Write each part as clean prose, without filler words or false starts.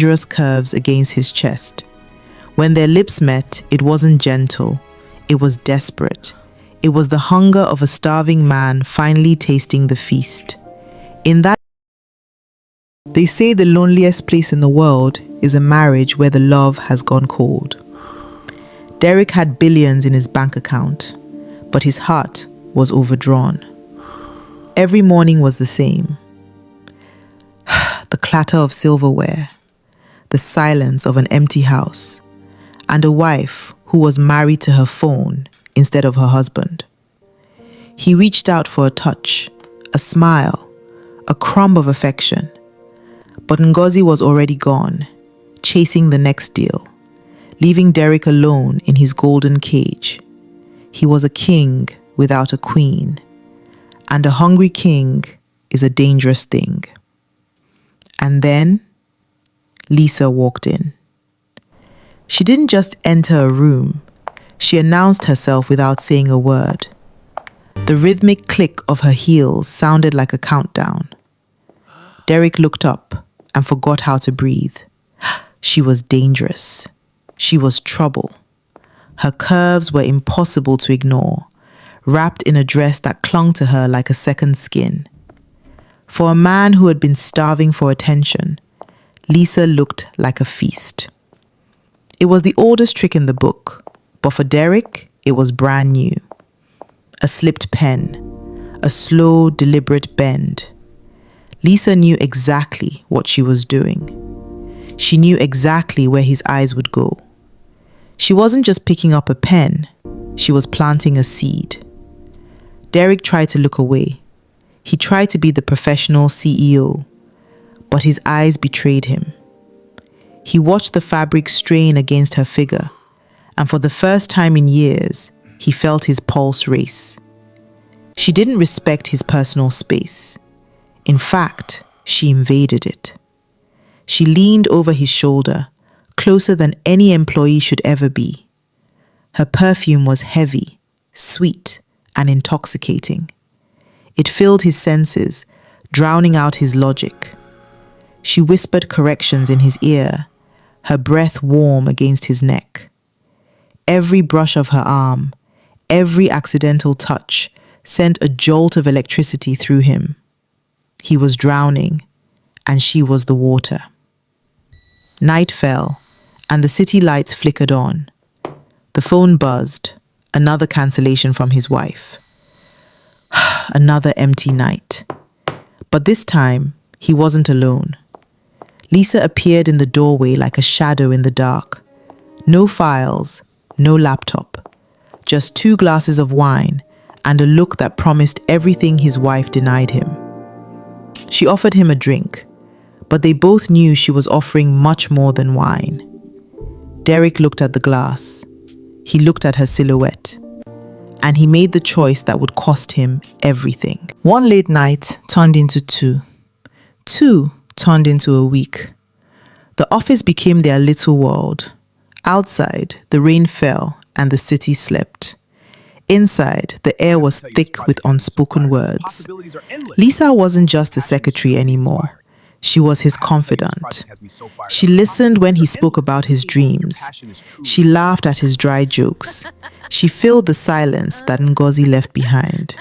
dangerous curves against his chest. When their lips met, it wasn't gentle, it was desperate. It was the hunger of a starving man finally tasting the feast. In that, they say the loneliest place in the world is a marriage where the love has gone cold. Derek had billions in his bank account, but his heart was overdrawn. Every morning was the same. The clatter of silverware, the silence of an empty house, and a wife who was married to her phone instead of her husband. He reached out for a touch, a smile, a crumb of affection. But Ngozi was already gone, chasing the next deal, leaving Derek alone in his golden cage. He was a king without a queen, and a hungry king is a dangerous thing. And then Lisa walked in. She didn't just enter a room, she announced herself without saying a word. The rhythmic click of her heels sounded like a countdown. Derek looked up and forgot how to breathe. She was dangerous. She was trouble. Her curves were impossible to ignore, wrapped in a dress that clung to her like a second skin. For a man who had been starving for attention, Lisa looked like a feast. It was the oldest trick in the book, but for Derek, it was brand new. A slipped pen, a slow, deliberate bend. Lisa knew exactly what she was doing. She knew exactly where his eyes would go. She wasn't just picking up a pen, she was planting a seed. Derek tried to look away. He tried to be the professional CEO, but his eyes betrayed him. He watched the fabric strain against her figure, and for the first time in years, he felt his pulse race. She didn't respect his personal space. In fact, she invaded it. She leaned over his shoulder, closer than any employee should ever be. Her perfume was heavy, sweet, and intoxicating. It filled his senses, drowning out his logic. She whispered corrections in his ear, her breath warm against his neck. Every brush of her arm, every accidental touch sent a jolt of electricity through him. He was drowning, and she was the water. Night fell, and the city lights flickered on. The phone buzzed, another cancellation from his wife. Another empty night. But this time, he wasn't alone. Lisa appeared in the doorway like a shadow in the dark. No files, no laptop. Just 2 glasses of wine and a look that promised everything his wife denied him. She offered him a drink, but they both knew she was offering much more than wine. Derek looked at the glass. He looked at her silhouette. And he made the choice that would cost him everything. One late night turned into 2. 2 turned into a week. The office became their little world. Outside, the rain fell and the city slept. Inside, the air was thick with unspoken words. Lisa wasn't just a secretary anymore. She was his confidant. She listened when he spoke about his dreams. She laughed at his dry jokes. She filled the silence that Ngozi left behind.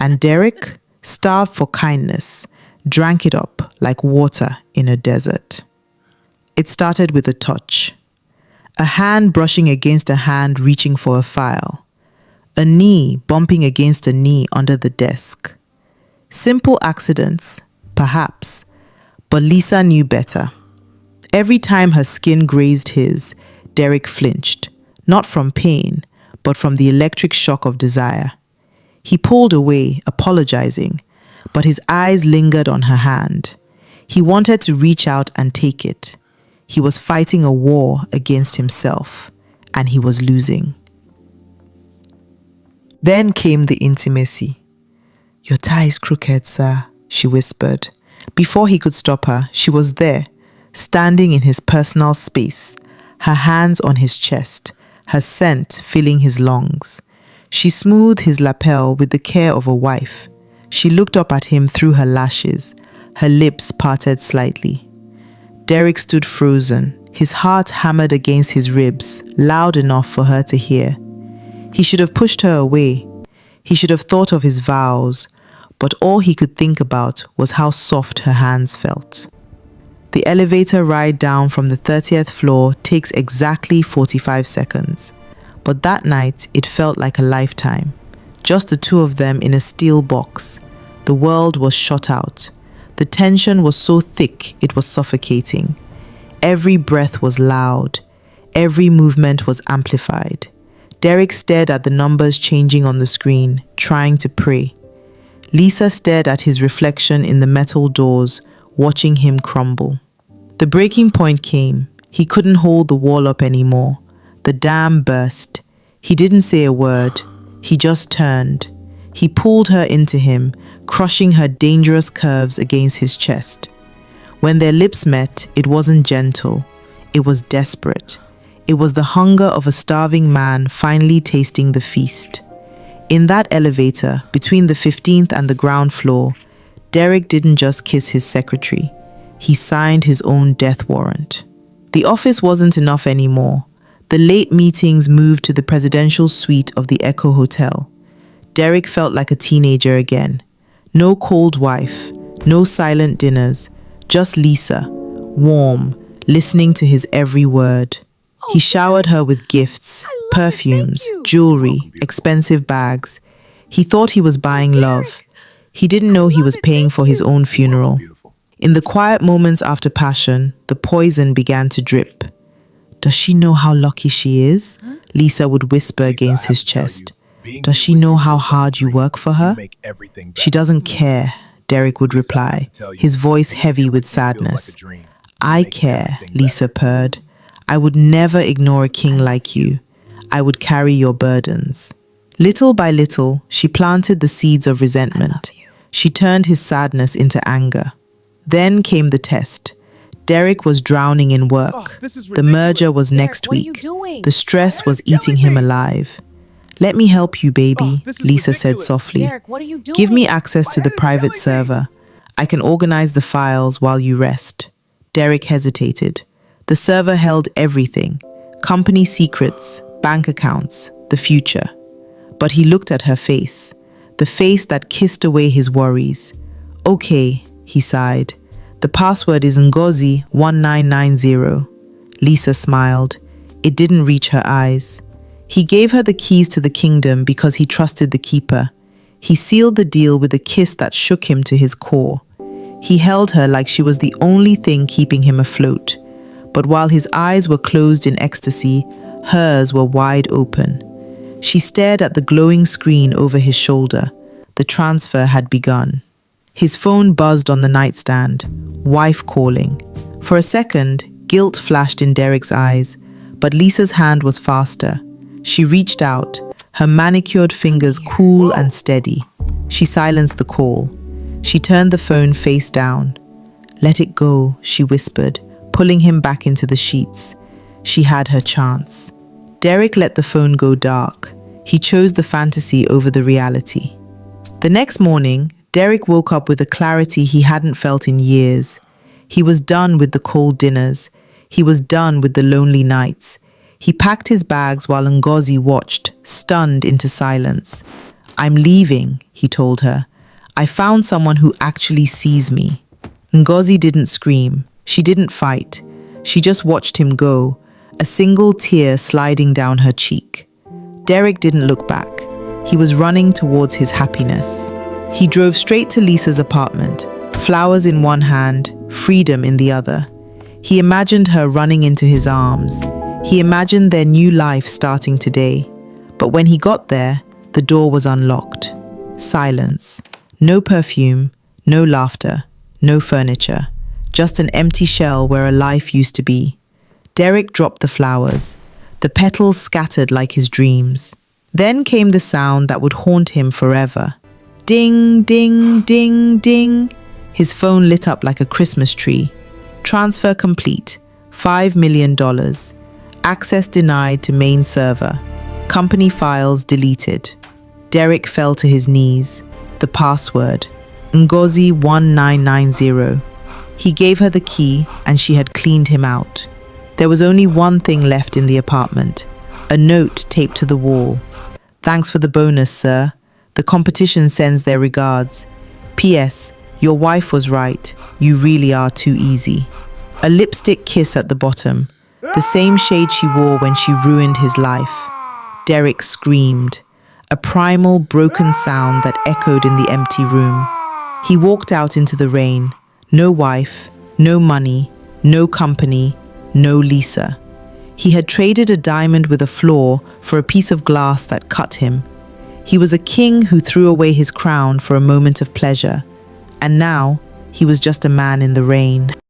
And Derek, starved for kindness, drank it up like water in a desert. It started with a touch. A hand brushing against a hand reaching for a file. A knee bumping against a knee under the desk. Simple accidents, perhaps, but Lisa knew better. Every time her skin grazed his, Derek flinched, not from pain, but from the electric shock of desire. He pulled away, apologizing, but his eyes lingered on her hand. He wanted to reach out and take it. He was fighting a war against himself, and he was losing. Then came the intimacy. "Your tie is crooked, sir," she whispered. Before he could stop her, she was there, standing in his personal space, her hands on his chest, her scent filling his lungs. She smoothed his lapel with the care of a wife. She looked up at him through her lashes, her lips parted slightly. Derek stood frozen, his heart hammered against his ribs, loud enough for her to hear. He should have pushed her away. He should have thought of his vows, but all he could think about was how soft her hands felt. The elevator ride down from the 30th floor takes exactly 45 seconds, but that night it felt like a lifetime. Just the two of them in a steel box. The world was shut out. The tension was so thick it was suffocating. Every breath was loud. Every movement was amplified. Derek stared at the numbers changing on the screen, trying to pray. Lisa stared at his reflection in the metal doors, watching him crumble. The breaking point came. He couldn't hold the wall up anymore. The dam burst. He didn't say a word. He just turned. He pulled her into him, crushing her dangerous curves against his chest. When their lips met, it wasn't gentle. It was desperate. It was the hunger of a starving man finally tasting the feast. In that elevator, between the 15th and the ground floor, Derek didn't just kiss his secretary. He signed his own death warrant. The office wasn't enough anymore. The late meetings moved to the presidential suite of the Eko Hotel. Derek felt like a teenager again. No cold wife, no silent dinners, just Lisa, warm, listening to his every word. He showered her with gifts, perfumes, jewelry, expensive bags. He thought he was buying love. He didn't know he was paying for his own funeral. In the quiet moments after passion, the poison began to drip. "Does she know how lucky she is?" Lisa would whisper against his chest. "Does she know how hard you work for her?" "She doesn't care," Derek would reply, his voice heavy with sadness. "I care," Lisa purred. "I would never ignore a king like you. I would carry your burdens." Little by little, she planted the seeds of resentment. She turned his sadness into anger. Then came the test. Derek was drowning in work. The merger was next week. The stress was eating him alive. "Let me help you, baby," Lisa said softly. "Give me access to the private server. I can organize the files while you rest." Derek hesitated. The server held everything: company secrets, bank accounts, the future. But he looked at her face, the face that kissed away his worries. "Okay," he sighed. "The password is Ngozi 1990. Lisa smiled. It didn't reach her eyes. He gave her the keys to the kingdom because he trusted the keeper. He sealed the deal with a kiss that shook him to his core. He held her like she was the only thing keeping him afloat. But while his eyes were closed in ecstasy, hers were wide open. She stared at the glowing screen over his shoulder. The transfer had begun. His phone buzzed on the nightstand. Wife calling. For a second, guilt flashed in Derek's eyes, but Lisa's hand was faster. She reached out, her manicured fingers cool and steady. She silenced the call. She turned the phone face down. "Let it go," she whispered, pulling him back into the sheets. She had her chance. Derek let the phone go dark. He chose the fantasy over the reality. The next morning, Derek woke up with a clarity he hadn't felt in years. He was done with the cold dinners. He was done with the lonely nights. He packed his bags while Ngozi watched, stunned into silence. "I'm leaving," he told her. "I found someone who actually sees me." Ngozi didn't scream. She didn't fight. She just watched him go, a single tear sliding down her cheek. Derek didn't look back. He was running towards his happiness. He drove straight to Lisa's apartment, flowers in one hand, freedom in the other. He imagined her running into his arms. He imagined their new life starting today. But when he got there, the door was unlocked. Silence. No perfume, no laughter, no furniture. Just an empty shell where a life used to be. Derek dropped the flowers. The petals scattered like his dreams. Then came the sound that would haunt him forever. Ding, ding, ding, ding. His phone lit up like a Christmas tree. Transfer complete. $5 million. Access denied to main server. Company files deleted. Derek fell to his knees. The password. Ngozi 1990. He gave her the key and she had cleaned him out. There was only one thing left in the apartment, a note taped to the wall. "Thanks for the bonus, sir. The competition sends their regards. P.S. Your wife was right. You really are too easy." A lipstick kiss at the bottom, the same shade she wore when she ruined his life. Derek screamed, a primal, broken sound that echoed in the empty room. He walked out into the rain. No wife, no money, no company, no Lisa. He had traded a diamond with a flaw for a piece of glass that cut him. He was a king who threw away his crown for a moment of pleasure. And now, he was just a man in the rain.